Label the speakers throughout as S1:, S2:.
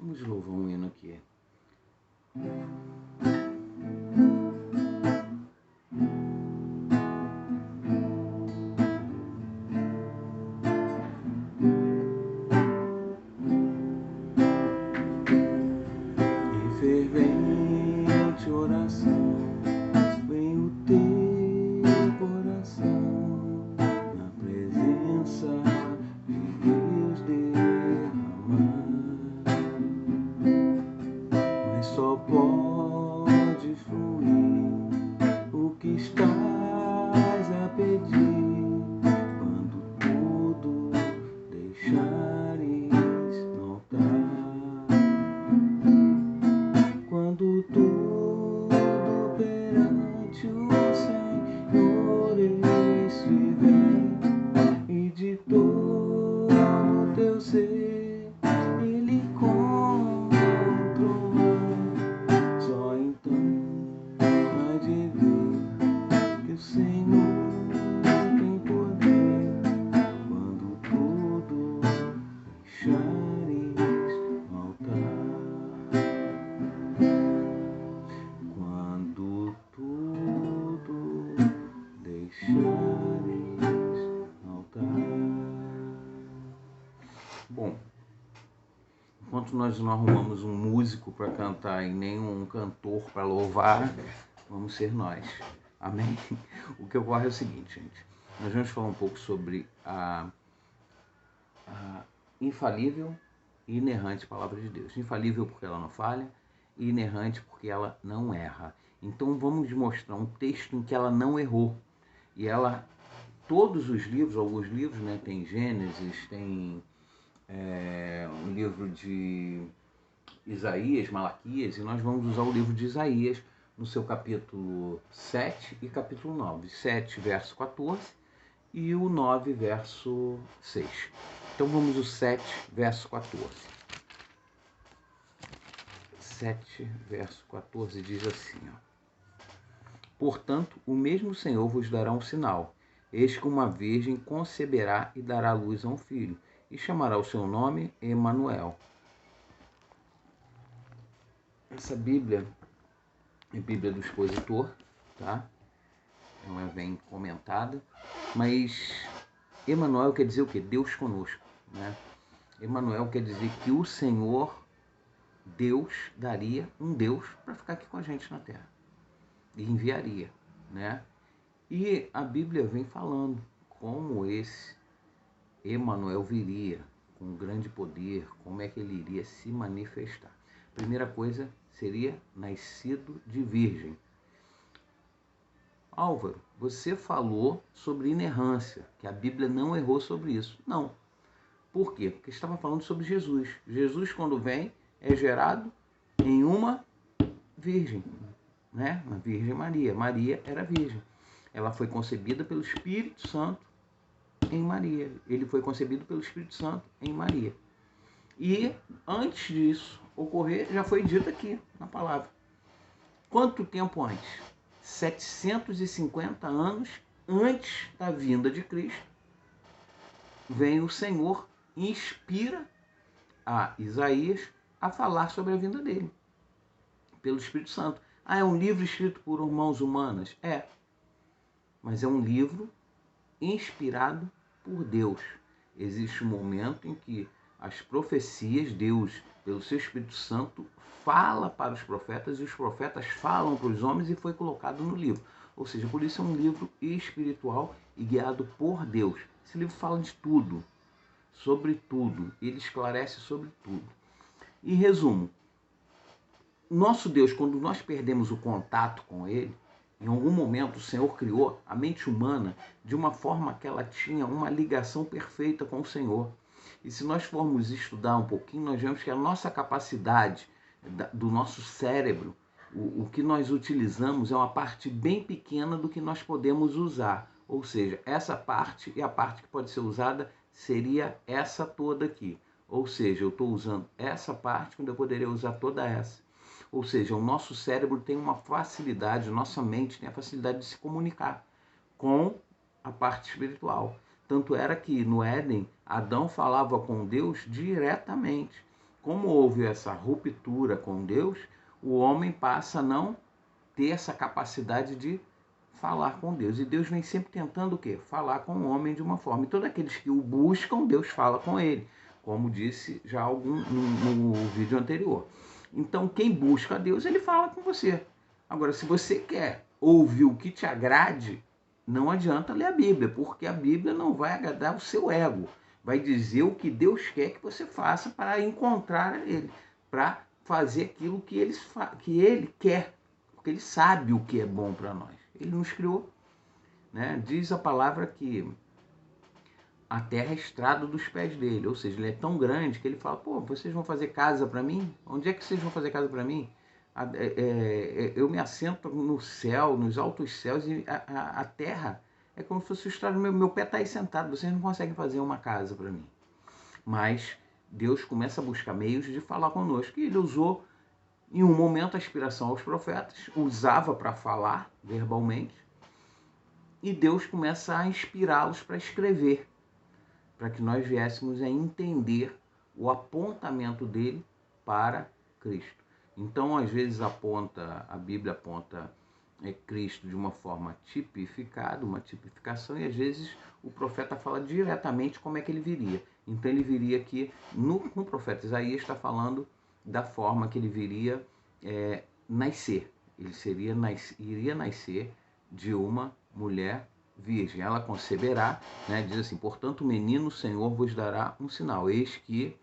S1: Vamos louvar um hino aqui. Em fervente oração, vem o teu coração, na presença de Deus derramar. Mas só pode fluir o que estás a pedir, quando tudo deixares no altar. Quando tudo perante o Senhor estiver, e de todo o teu ser Ele controlar, só então há de ver que o Senhor tem poder, quando tudo deixares no altar. Quando tudo deixares no altar. Bom, enquanto nós não arrumamos um músico para cantar e nem um cantor para louvar, vamos ser nós. Amém? O que ocorre é o seguinte, gente. Nós vamos falar um pouco sobre a infalível e inerrante palavra de Deus. Infalível porque ela não falha, e inerrante porque ela não erra. Então vamos mostrar um texto em que ela não errou. E ela, todos os livros, alguns livros, né, tem Gênesis, tem um livro de Isaías, Malaquias, e nós vamos usar o livro de Isaías no seu capítulo 7 e capítulo 9. 7, verso 14 e o 9, verso 6. Então vamos o 7, verso 14. 7, verso 14 diz assim, ó: Portanto, o mesmo Senhor vos dará um sinal. Eis que uma virgem conceberá e dará luz a um filho, e chamará o seu nome Emanuel. Essa Bíblia é a Bíblia do expositor, tá? Ela vem comentada, mas Emanuel quer dizer o quê? Deus conosco, né? Emanuel quer dizer que o Senhor, Deus, daria um Deus para ficar aqui com a gente na Terra. E enviaria, né? E a Bíblia vem falando como esse Emanuel viria com grande poder, como é que ele iria se manifestar. Primeira coisa seria nascido de virgem. Álvaro, você falou sobre inerrância, que a Bíblia não errou sobre isso. Não. Por quê? Porque estava falando sobre Jesus. Jesus, quando vem, é gerado em uma virgem, né? Uma Virgem Maria. Maria era virgem. Ela foi concebida pelo Espírito Santo em Maria. Ele foi concebido pelo Espírito Santo em Maria. E antes disso ocorrer, já foi dito aqui na palavra. Quanto tempo antes? 750 anos antes da vinda de Cristo, vem o Senhor e inspira a Isaías a falar sobre a vinda dele, pelo Espírito Santo. É um livro escrito por mãos humanas? É. Mas é um livro inspirado por Deus. Existe um momento em que as profecias, Deus, pelo seu Espírito Santo, fala para os profetas e os profetas falam para os homens e foi colocado no livro. Ou seja, por isso é um livro espiritual e guiado por Deus. Esse livro fala de tudo, sobre tudo, ele esclarece sobre tudo. Em resumo, nosso Deus, quando nós perdemos o contato com ele, em algum momento o Senhor criou a mente humana de uma forma que ela tinha uma ligação perfeita com o Senhor. E se nós formos estudar um pouquinho, nós vemos que a nossa capacidade do nosso cérebro, o que nós utilizamos é uma parte bem pequena do que nós podemos usar. Ou seja, essa parte e a parte que pode ser usada seria essa toda aqui. Ou seja, eu estou usando essa parte quando eu poderia usar toda essa. Ou seja, o nosso cérebro tem uma facilidade, nossa mente tem a facilidade de se comunicar com a parte espiritual. Tanto era que no Éden, Adão falava com Deus diretamente. como houve essa ruptura com Deus, o homem passa a não ter essa capacidade de falar com Deus. E Deus vem sempre tentando o quê? Falar com o homem de uma forma. E todos aqueles que o buscam, Deus fala com ele, como disse já no vídeo anterior. Então, quem busca a Deus, ele fala com você. Agora, se você quer ouvir o que te agrade, não adianta ler a Bíblia, porque a Bíblia não vai agradar o seu ego. Vai dizer o que Deus quer que você faça para encontrar Ele, para fazer aquilo que Ele quer, porque Ele sabe o que é bom para nós. Ele nos criou, né? Diz a palavra que a terra é estrado dos pés dele, ou seja, ele é tão grande que ele fala, pô, vocês vão fazer casa para mim? Onde é que vocês vão fazer casa para mim? Eu me assento no céu, nos altos céus, e a terra é como se fosse o estrado, meu pé está aí sentado, vocês não conseguem fazer uma casa para mim. Mas Deus começa a buscar meios de falar conosco, e ele usou em um momento a inspiração aos profetas, usava para falar verbalmente, e Deus começa a inspirá-los para escrever, para que nós viéssemos a entender o apontamento dele para Cristo. Então, às vezes a Bíblia aponta Cristo de uma forma tipificada, uma tipificação, e às vezes o profeta fala diretamente como é que ele viria. Então ele viria aqui, no profeta Isaías está falando da forma que ele viria nascer. Ele iria nascer de uma mulher virgem. Ela conceberá, né? Diz assim, portanto o menino Senhor vos dará um sinal. Eis que,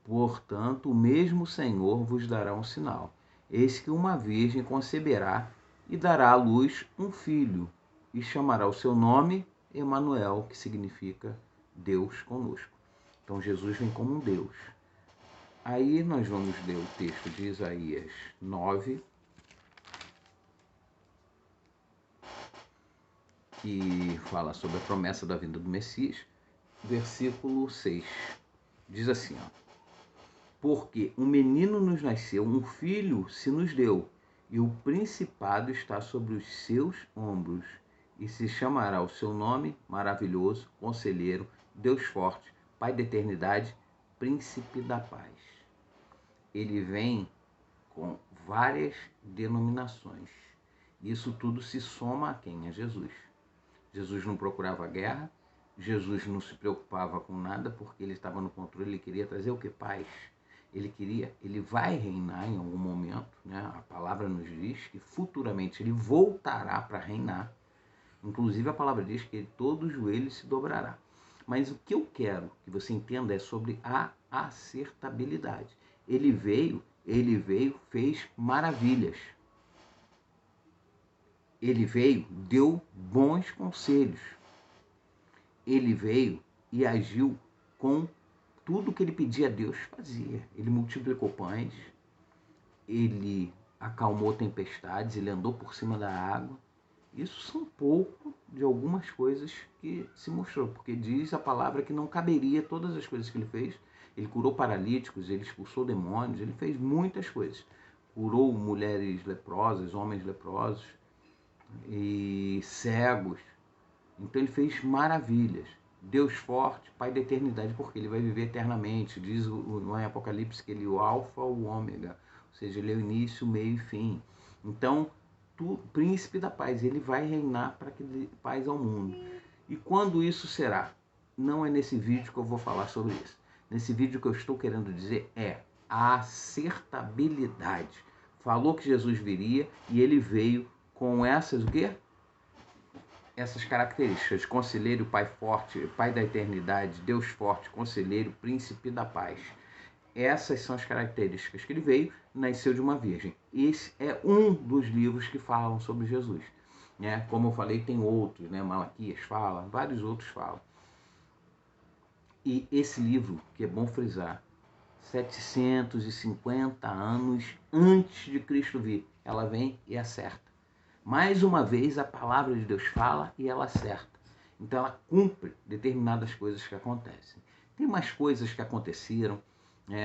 S1: portanto, o mesmo Senhor vos dará um sinal. Eis que uma virgem conceberá e dará à luz um filho, e chamará o seu nome Emanuel, que significa Deus conosco. Então Jesus vem como um Deus. Aí nós vamos ler o texto de Isaías 9, que fala sobre a promessa da vinda do Messias, versículo 6. Diz assim, ó, porque um menino nos nasceu, um filho se nos deu, e o principado está sobre os seus ombros, e se chamará o seu nome maravilhoso, conselheiro, Deus forte, Pai da eternidade, príncipe da paz. Ele vem com várias denominações. Isso tudo se soma a quem? A Jesus. Jesus não procurava guerra, Jesus não se preocupava com nada, porque ele estava no controle, ele queria trazer o que? Paz. Ele vai reinar em algum momento, né? A palavra nos diz que futuramente ele voltará para reinar. Inclusive a palavra diz que todo joelho se dobrará. Mas o que eu quero que você entenda é sobre a acertabilidade. Ele veio, fez maravilhas. Ele veio, deu bons conselhos. Ele veio e agiu com tudo que ele pedia a Deus, fazia. Ele multiplicou pães, ele acalmou tempestades, ele andou por cima da água. Isso são pouco de algumas coisas que se mostrou, porque diz a palavra que não caberia todas as coisas que ele fez. Ele curou paralíticos, ele expulsou demônios, ele fez muitas coisas. Curou mulheres leprosas, homens leprosos e cegos. Então ele fez maravilhas. Deus forte, Pai da eternidade, porque ele vai viver eternamente. Diz no Apocalipse que ele é o alfa, o ômega, ou seja, ele é o início, o meio e fim. Então, príncipe da paz, ele vai reinar para que dê paz ao mundo. E quando isso será? Não é nesse vídeo que eu vou falar sobre isso. Nesse vídeo que eu estou querendo dizer é a acertabilidade. Falou que Jesus viria e ele veio com essas o quê? Essas características: conselheiro, Pai forte, Pai da eternidade, Deus forte, conselheiro, príncipe da paz. Essas são as características que ele veio, nasceu de uma virgem. Esse é um dos livros que falam sobre Jesus, né? Como eu falei, tem outros, né? Malaquias fala, vários outros falam. E esse livro, que é bom frisar, 750 anos antes de Cristo vir, ela vem e acerta. Mais uma vez, a palavra de Deus fala e ela acerta. Então, ela cumpre determinadas coisas que acontecem. Tem mais coisas que aconteceram,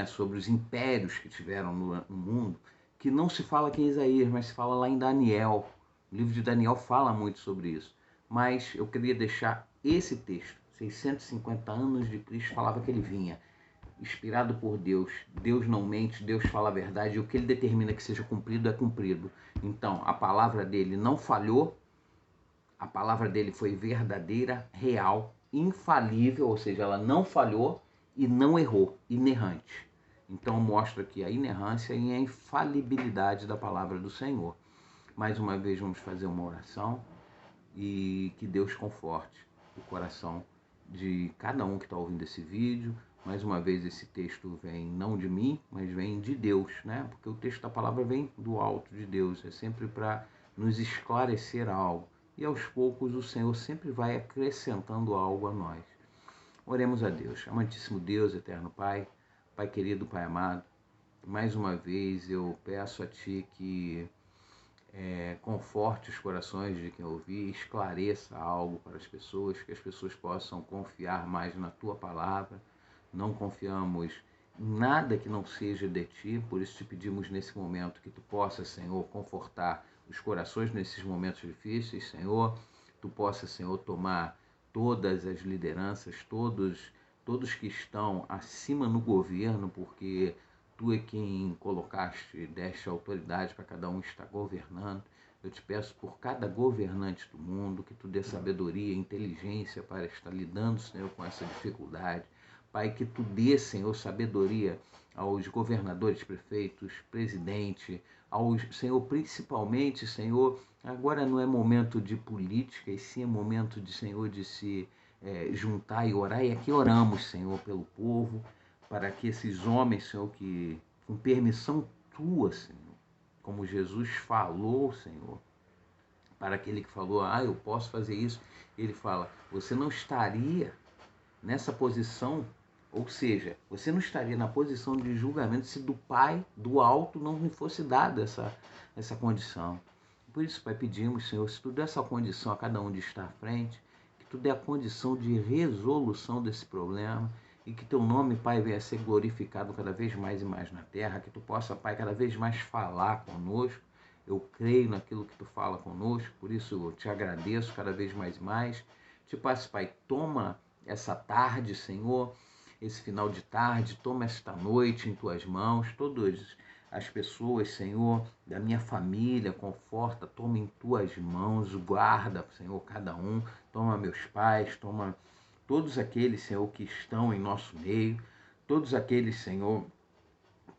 S1: sobre os impérios que tiveram no mundo, que não se fala aqui em Isaías, mas se fala lá em Daniel. O livro de Daniel fala muito sobre isso. Mas eu queria deixar esse texto. 650 anos de Cristo falava que ele vinha. inspirado por Deus. Deus não mente, Deus fala a verdade, e o que ele determina que seja cumprido é cumprido. Então, a palavra dele não falhou, a palavra dele foi verdadeira, real, infalível, ou seja, ela não falhou e não errou, inerrante. Então mostra aqui a inerrância e a infalibilidade da palavra do Senhor. Mais uma vez vamos fazer uma oração e que Deus conforte o coração de cada um que está ouvindo esse vídeo. Mais uma vez esse texto vem não de mim, mas vem de Deus, né? Porque o texto da palavra vem do alto de Deus, é sempre para nos esclarecer algo. E aos poucos o Senhor sempre vai acrescentando algo a nós. Oremos a Deus. Amantíssimo Deus, eterno Pai, Pai querido, Pai amado, mais uma vez eu peço a Ti que conforte os corações de quem ouvir, esclareça algo para as pessoas, que as pessoas possam confiar mais na Tua palavra. Não confiamos em nada que não seja de Ti, por isso te pedimos nesse momento que Tu possa, Senhor, confortar os corações nesses momentos difíceis, Senhor. Tu possa, Senhor, tomar todas as lideranças, todos que estão acima no governo, porque Tu é quem colocaste, deste autoridade para cada um estar governando. Eu te peço por cada governante do mundo que Tu dê sabedoria e inteligência para estar lidando, Senhor, com essa dificuldade. Pai, que Tu dê, Senhor, sabedoria aos governadores, prefeitos, presidente, aos, Senhor, principalmente, Senhor, agora não é momento de política, e sim é momento de, Senhor, de se juntar e orar. E aqui oramos, Senhor, pelo povo, para que esses homens, Senhor, que com permissão Tua, Senhor, como Jesus falou, Senhor, para aquele que falou, eu posso fazer isso, ele fala, você não estaria nessa posição, ou seja, você não estaria na posição de julgamento se do Pai, do alto, não me fosse dada essa condição. Por isso, Pai, pedimos, Senhor, se Tu der essa condição a cada um de estar à frente, que Tu dê a condição de resolução desse problema e que Teu nome, Pai, venha a ser glorificado cada vez mais e mais na terra, que Tu possa, Pai, cada vez mais falar conosco. Eu creio naquilo que Tu fala conosco, por isso eu Te agradeço cada vez mais e mais. Te peço, Pai, toma essa tarde, Senhor, esse final de tarde, toma esta noite em Tuas mãos, todas as pessoas, Senhor, da minha família, conforta, toma em Tuas mãos, guarda, Senhor, cada um, toma meus pais, toma todos aqueles, Senhor, que estão em nosso meio, todos aqueles, Senhor,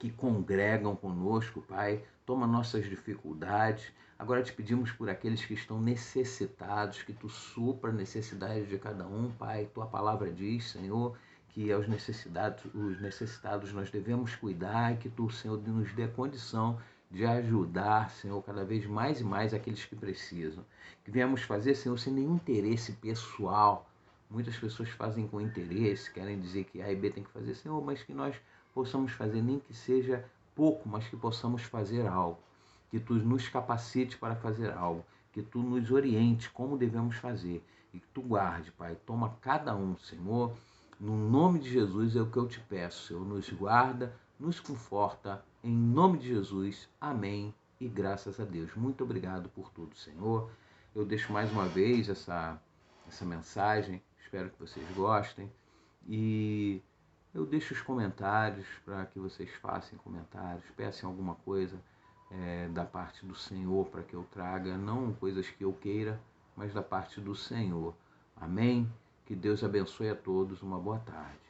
S1: que congregam conosco, Pai, toma nossas dificuldades. Agora te pedimos por aqueles que estão necessitados, que Tu supra a necessidade de cada um, Pai. Tua palavra diz, Senhor, que os necessitados nós devemos cuidar e que Tu, Senhor, nos dê a condição de ajudar, Senhor, cada vez mais e mais aqueles que precisam. Que venhamos fazer, Senhor, sem nenhum interesse pessoal. Muitas pessoas fazem com interesse, querem dizer que A e B tem que fazer, Senhor, mas que nós possamos fazer, nem que seja pouco, mas que possamos fazer algo. Que Tu nos capacite para fazer algo. Que Tu nos oriente como devemos fazer. E que Tu guarde, Pai. Toma cada um, Senhor. No nome de Jesus é o que eu Te peço, Senhor. Nos guarda, nos conforta. Em nome de Jesus. Amém. E graças a Deus. Muito obrigado por tudo, Senhor. Eu deixo mais uma vez essa mensagem. Espero que vocês gostem. E eu deixo os comentários para que vocês façam comentários, peçam alguma coisa da parte do Senhor para que eu traga, não coisas que eu queira, mas da parte do Senhor. Amém? Que Deus abençoe a todos. Uma boa tarde.